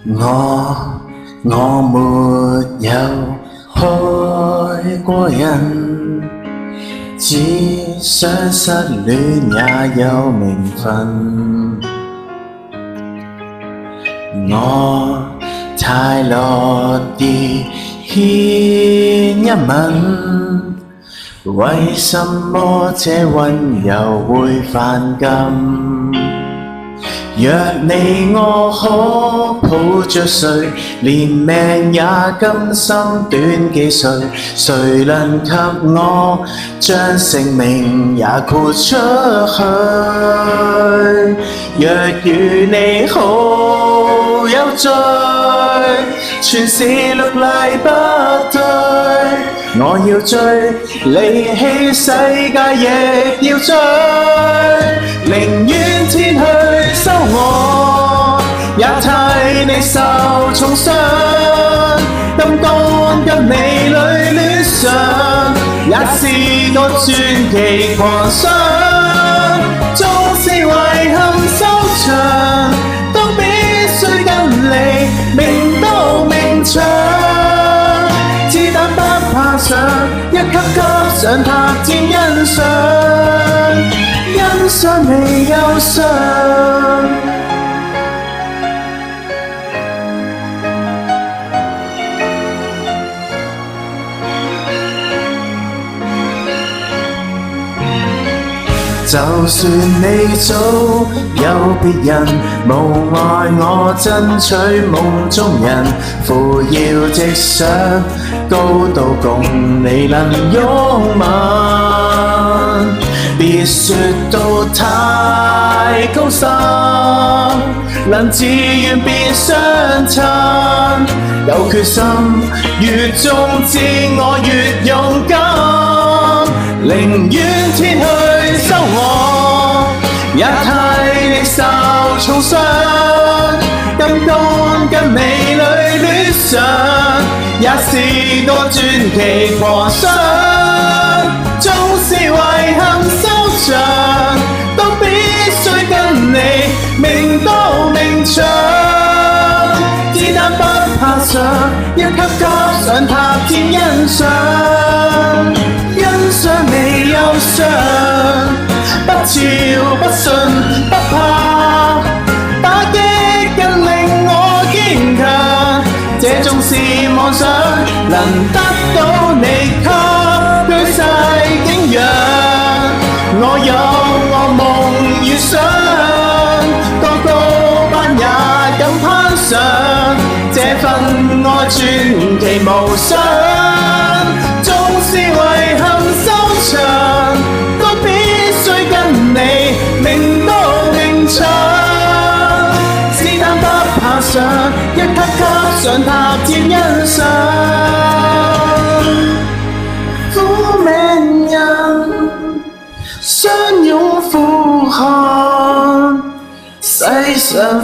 我沒有害過人，只想失戀也有名分。我太樂意牽一吻，為什麼這溫柔會犯禁？若你我可抱着誰，連命也甘心短幾歲，誰能給我將性命也豁出去？若與你好有罪，全是綠麗不對。我要追，離棄世界亦要追，寧願天去收我，也替你受重傷。金剛跟美女戀上，也是個傳奇狂想。縱是遺憾收場，都必須跟你明刀明槍。子彈不怕上，一級級上塔尖欣賞，欣賞你憂傷。就算你早有別人，無礙我爭取夢中人，扶搖直上高度共你能擁吻。別說到太高深，能自願別相襯，有決心越忠知我越勇敢，寧願天去收我，也替你受重傷。金剛跟美女戀上，也是個傳奇狂想。縱是遺憾收場，都必須跟你明刀明槍。子彈不怕上，一級級上塔尖欣賞，欣賞你憂傷。不潮不順不怕，打擊更令我堅強。這種是妄想，能得到你給舉世景仰。我有我夢與想，個高班也敢攀上，這份愛傳奇無雙。縱是遺憾收場，都必須跟你明刀明槍。子彈不怕上，一級級上塔尖欣賞。苦命人相擁呼喊，世上